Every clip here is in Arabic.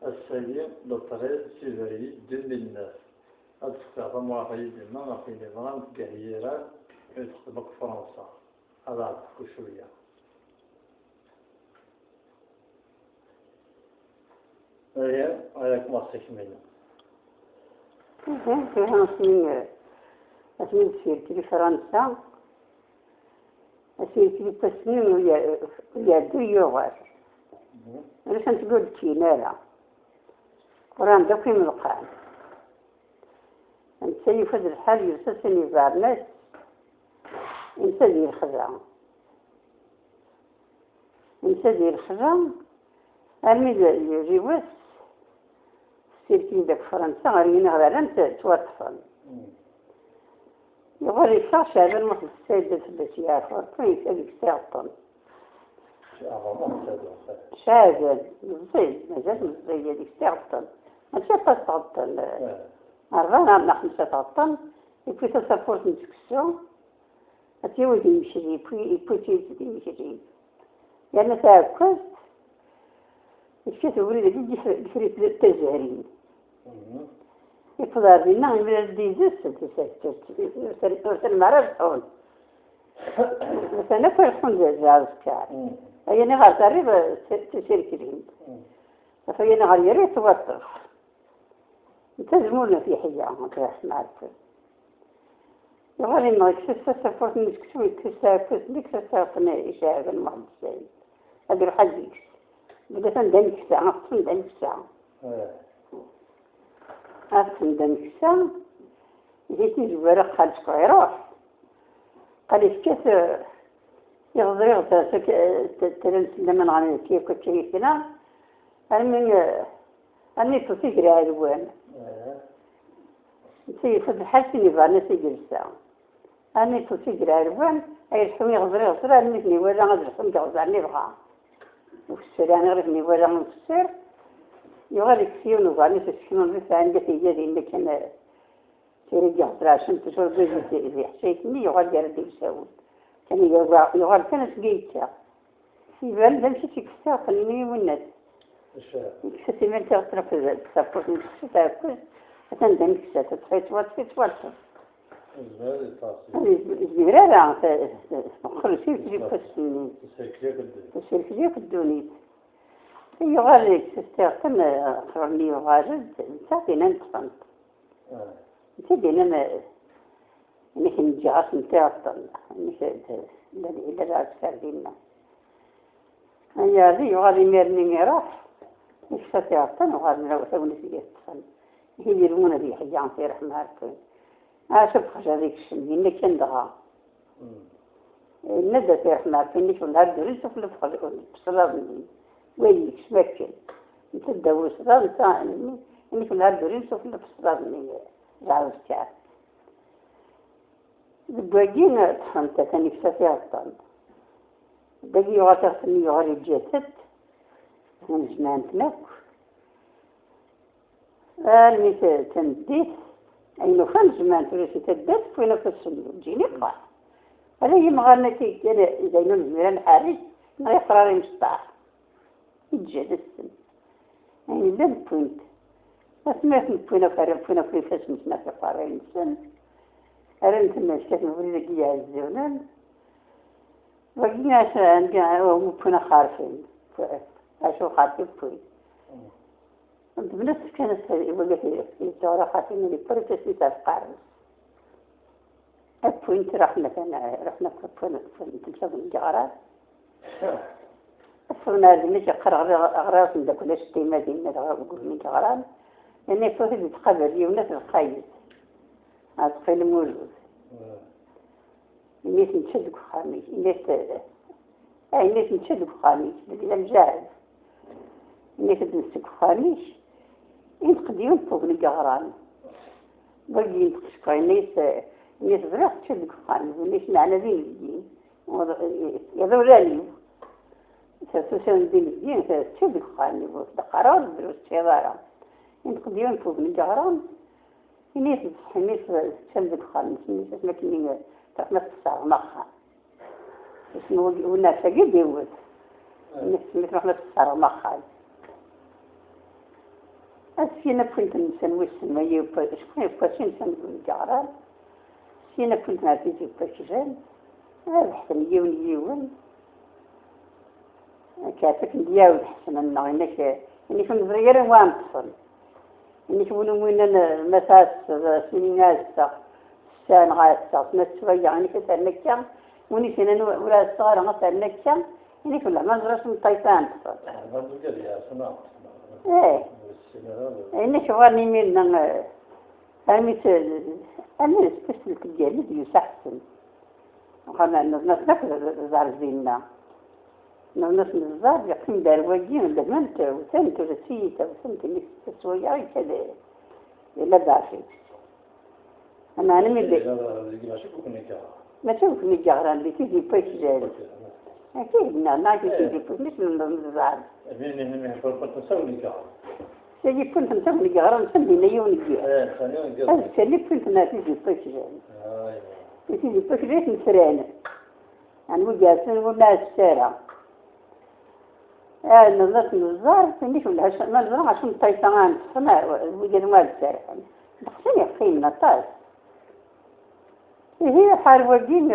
السيد لطريق سيفري دل الناس أتفق مواقعي ديما غافي نظام كهيرات يتطبق فرنسا هذا عطفو شوية هيك مصيك منه أسمين سيرتي لفرنسا سيرتي للتسنين ويادو يوغر أنا كنت تقول كينالا قران دوكي من القرآن أنت سيفد الحال يرسسني بارناس أنت ذي الخزام أمي يجيبوس سيرتي داك فرنسا غيرين غير أنت توطفل يغير يشاش هذا المحل السيدة التي يعرفها كويس هذيك ساعطن شاهد مزيد مازال مزيد هذيك ساعطن ما تشافش تعطل أربعة خمسة تعطل يبقى تصفرت نسكسو أتيوي يمشي يبقى يمشي يعني تاكل الشيء وليد يفريت التزهرين يفضل بينا يبدأ ديزس تسال مرة بحول مثلا فرحون جاز كار هي نغار تقريبا تشركين فهي نغار يريد توقف تزمونا في حياة راح معرفة يغالي ما يكسس سفرت نسكسو يكسس نكسس إشاعة المحب السيد أدرو حديث بدأت ندنك ساعة ندنك ساعة ندنك ساعة جيتي جبارة خالص يروح قال لي كيف يغضي تلمس لما نغني كيف كتشري فينا أني تسيقري على الوان سيفد حسني بارنا سيجل الساعة أني تسيقري على الوان أي الحمي غضري أني ولا غضري الحمي غضرني بغا وفي السريان غرفني ولا مفسر يغالي كسيون وغالي تسكنون بس عندك إيجادي إنك كان ترجع عشان تشوف بيجي في حسيتني يغالي يردي بساود كان يغالي كان سقيتها في بال دمشي في كسا خليني والناس كساتي من تغطرف تصفر من كسا تاكل أتندم كسا تتحيط واتفت الزبرة خلصي تجيب كسني تسير في الدوني يغالي تستخدم خرني يغالي تابينا نتفنط تابينا انك نجاس نتاعطل انك إلا لا تفردينا هي يغالي ميرني راح نكسا تاعطل وغالي لو ثوني سيجاتفن هي يرمونا ذي حجان في رحمة هاركوين أشوف هذيك الشيء إنك عندها ندى في رحمة هاركوين ولا هدري شوف لفظ بصلابني ويلك شمكن أنت تدور صلاب ثاني إنك ولا هدري شوف لفظ جعل كار الباقيين تحنت ثاني في سفيرتان باقي غاتغسلني يغري الجسد من زمان تنك المي تنديت أي خمس زمان تريسي تدت فينا في الصندوق جيني قال هذا هي مغارنة كي زينو الميران حارج ما يقراري مستعر يتجد السن يعني لم كنت أسمعت فينا في فاس مسنا في قرارين السن أرنت المشكات مبريدة كي يعزونا وقينا عشان كانوا فينا خارفين عشو خارفين فين أنت بنفس كانت وقت الدورة خاطين اللي بريتس نتفقارن أبوينت رحنا تمشي الجغرات أصلنا ليش أغراض من ذاك ولا شتي مدينة نقول من جغران لأن فوق يتقبل يونس الخيس هذا خيل موجود الناس نشد خاميس الناس نشد خاميس اللي مجاهد الناس تمسك خاميس ينقديون فوق الجغران باقي ينتقشكوا الناس فرح تشد خاميس والناس معنا ذين الدين يذولاني سوسن دين الدين تشد خاميس وقرار دروس شغارة ينقديون فوق الجغران الناس تشد خاميس الناس لكن تحمس الصار مخها اسمه والناس قد يوز الناس تحمس الصار مخها أسينا كنت نسن وسن ما يبقى شكون يبقى شين سن الجاران سينا كنت نعطي يبقى شجان هذا حسن يون كاتك دياول حسن إنك إني كنت صغيرة وأنا طفل إني كنا من مساس سنينات سان غاسة نسوي يعني كتر كم وني سنن ولا صغار مثلا كم إني كلها ما زرت من طيفان طفل. ما تقول يا سنة. إيه. إني شغالني من أنا استسلت الجلد يسحسن. وخلنا نفكر زار زيننا. نفس الزار يقيم دار وجين دمنت وسنت رسيت وسنت اللي تسوي يعني كذا لا دافع. أنا مدي. ما تشوف نجاران اللي تيجي بيشجع. أكيد ناقي تيجي مش من الزار. أمين كنت نسوي نجار. تيجي كنت نسوي نجاران سندي نيون نجار. هذا اللي كنت ناتيجي بيشجع. تيجي بيشجع نسرانة. يعني وجالسين والناس الشارع. نظرت الزار فيني شو لهش ما نظر عشان طيسان سماء وجد ما الشارع. دخلني قيمنا طاس. هي حال وجين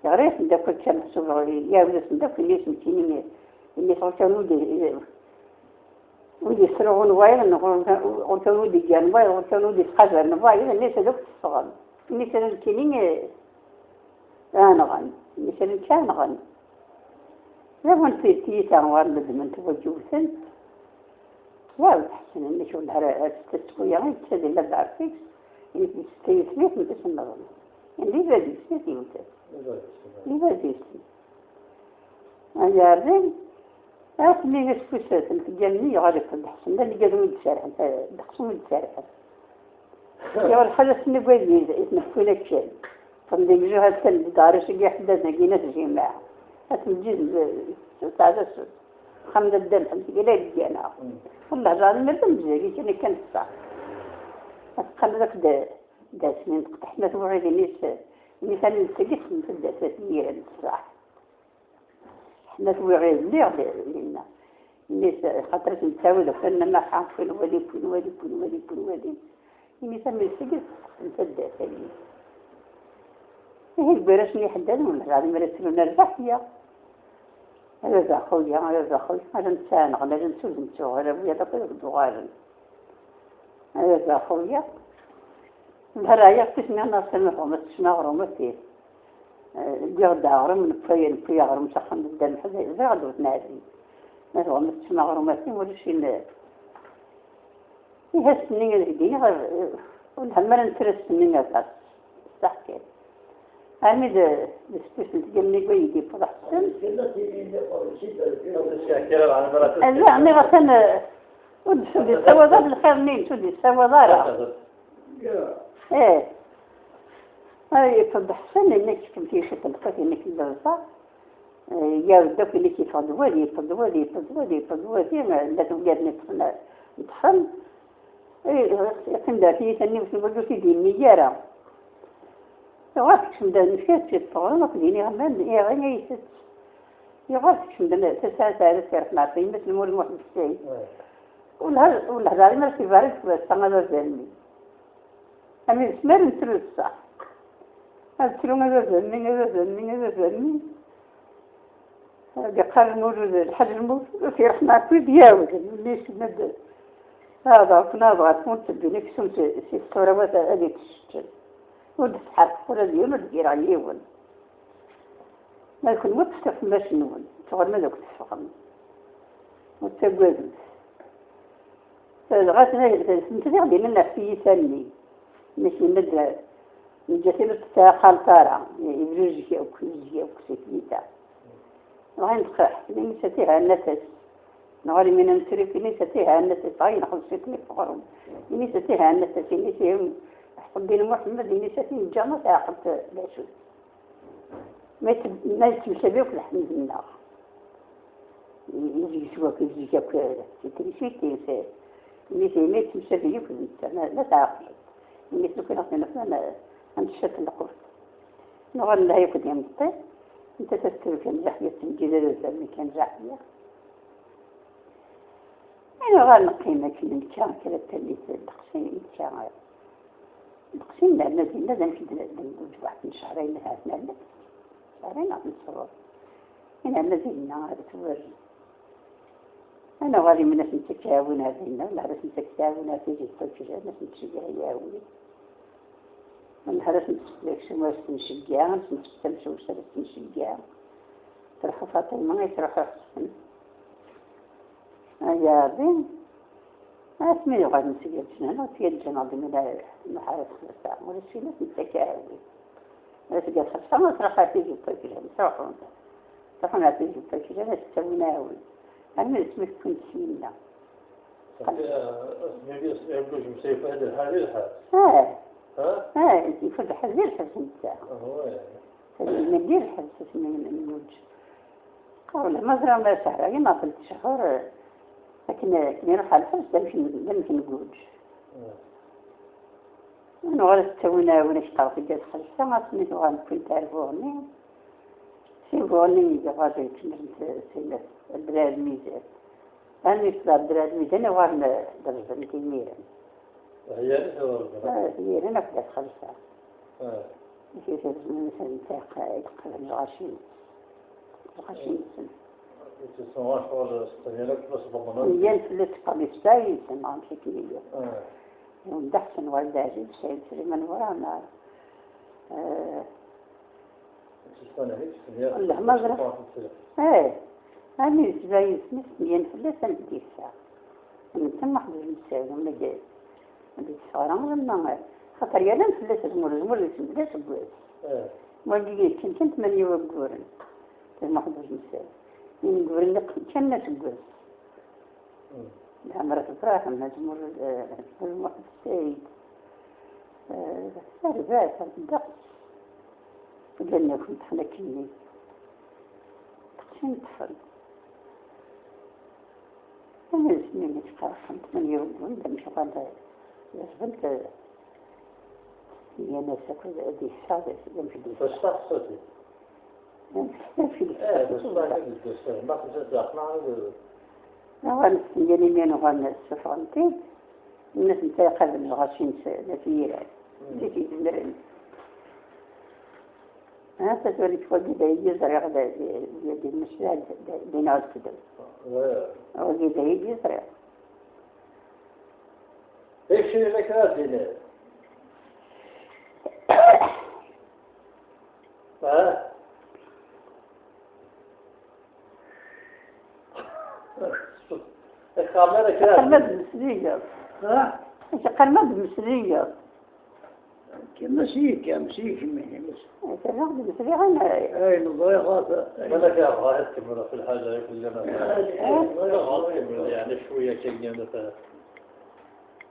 يعرف ندك كم سوغي يا ولد ندك اللي سمتيني اللي صاروا ودي يسرعون وايد نقول ودي جان وايد ودي حجر نوايد الناس هذوك الصغار الناس الكينين أنا غن الناس كان غن لما تيجي تنوار لازم توجهوا واو أحسن إني شو لها تسوي يعني تسوي لا بعرفك إني تستيسميت من اسم النظام إني بدي سيتي وتر إني بدي سيتي أنا عارفين أصلي نسكت الجميع يعرف الحسن ده اللي جذوا الشارع دخلوا الشارع يا الحدث نبغي اسمه كل شيء فندق جهة الدارش اللي حدثنا جينا الجماعة هتنجز تعال خمد الدم حتى جينا والله زاد مردم بزاف كان كان صح قال لك ده سنين احنا توعد الناس مثلا نسقط في الدساتير الصح احنا توعد لنا الناس خاطر نساوي لو كنا ما حاف الولي مثلا نسقط في الدساتير هي البرش اللي حددنا هذه مرسلوا نربح فيها هذا خويا هذا إنسان غير نسوي نسوي هذا ويا دقيق دوغارن هذا خويا الهرايا قسمنا نصنع وما تسمع رمتي جود دار من في غرم سخن الدم هذا زاد نادي ما هو ما تسمع رمتي ولا شيء لا هي السنين اللي والهم نترس السنين هذا صح كده أمي ده بستيشن تجمعني قوي فرحتن. لا أنا غسان ود شو دي سوى ذا بالخير مين شو دي سوى ذا. إيه. هاي فرحتن إنك كنتي شفت الخير إنك الدراسة. يا ودك إنك فضولي ما لا توجدني نتخل. إيه يمكن ده في ثاني بس بقول في دين نجارة. يغرفك مدن نفيت في الطغرة ما تديني غمان غني يسد يغرفك مدن تسعة تعرف معطي مثل المول المحب السعيد والهذا ما في بارك بس أنا زلمي أمي سمر نترو الصح أترو هذا زلمي هذا قال موجود الحج الموجود في رحمة كل دياوج ليش ند هذا كنا ضغط متبني في سمت في الصورة هذه تشتغل ودفعت ولا ديون ودير عليهم لكن متفق مشنون شغل ما ذوك تفهم متجوز فغاتنا نتفق لنا في ثاني ماشي ندى الجسيمة تاع خالطارة يبرجي أو كسيكيتا وين تخاح اللي نسيتها النفس نغالي من نترك اللي نسيتها النفس غير ناخذ سكني فقرهم اللي نسيتها النفس اللي نسيهم قدين محمد اللي نسيتين الجامعة تعقد العشود ما يتمشى بيك لحم النار يجي يشوفك تكريشيتي اللي ما يتمشى بيك لا تعقد اللي سكن أصلا نفسنا نشت القرص نغال لها يكون يمطي أنت تذكر كان جحية الجدال الزمن كان جحية أنا غنقيمك من كان كذا تلي القسيم كان القسيم لا لازم كده نقول واحد شهرين هاتنا لك شهرين عم نصور هنا الذي نهار توري أنا غادي من ناس نتكاون هذينا لا بس نتكاون تيجي تفكر ناس نتشجع ياوي من هذا نسلك شو ما نشجع نستمشي وش نشجع تروح فاطمة ما يروح حسن يا بين ما اسمي غادي نسجل جنان وتيجنا ضمن المحارس خلصة ولا شيء ناس نتكاون ناس قال خلصة ما تروح تيجي تفكر تروحون تروحون تيجي تفكر ناس تسوي ناوي أنا اسمي كنت سينا. اسمي يقول مسيف هذا الحال. أنت يفرد حزير حسن تاعه. ندير حس اسمي من الوجه. قال ما زرع ما شهر ما قلت شهر لكن يروح على الحس يمكن الوجه. أنا غلط سوينا ونشتغل في جالس خلصة ما سميت وأنا كنت تعرفوني. سيبوني غادي كنت البلاد ميزان أنا يطلع البلاد ميزان وأنا درجة كبيرة هي أنا كنت خلصة في مثلا تاق الغاشين سنة تسمعش ولا استنيلك بس ضمنات ينفلت قميص باي سمعان في كبيرة وندحسن والداجي بسيد سليمان ورانا الله ما غرف أنا زي سمين في سنة ديسا من ثم حد المساوي من جاي من الصغار ما خاطر يا لم فلس المر اسم ليش بقول ولي كنت من يوقورن ثم حد المساوي من يقول لك كنا تقول مرة إبراهيم مجمور المحب السيد سربات الدقس قلنا كنت احنا كني تقسيم طفل أنا اسمي متقارفة من يوم لم شغال يزبنت يا ناس كل هذه السادة يمشي فاش صوتي بس ما كنت أقنع وأنا سنجني من وأنا سفرنتي الناس نتاقل الغاشين نتيرة تيجي تدرن هذا تقول لك وجد يجزر هذا يدي المشلال بينات كده وجد يجزر ايش لك هذه قلمت مسرية قلمت مسرية كمسيك مني بس تناخذ مسرية أنا أي نضيغات ملك أبغى أكمل في الحاجة يقول لنا يعني شوية كيني مثلا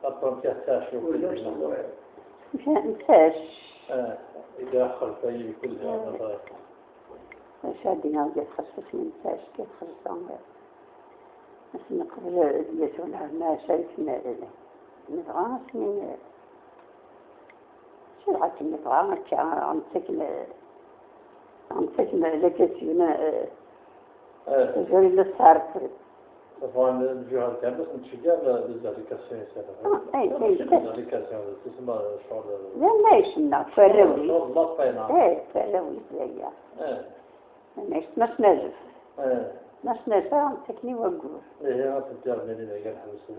أطلب كهتاش مشان كاش إذا أخر في كل هذا شادينا وجد خصص من كاش كيف خصصان بس نقبل يسولها ما شايفنا نبغى من شو عاد نبغى عم سكن لكسينا زي الصارف طبعا الجهة كان بس نتشجع بالذاتيكاسيون بالذاتيكاسيون تسمى شعور لا ماشينا فروي الله فينا فروي زيها مش نجف مش نجف عم سكني وقول ايه انت بتعرف منين قال حبس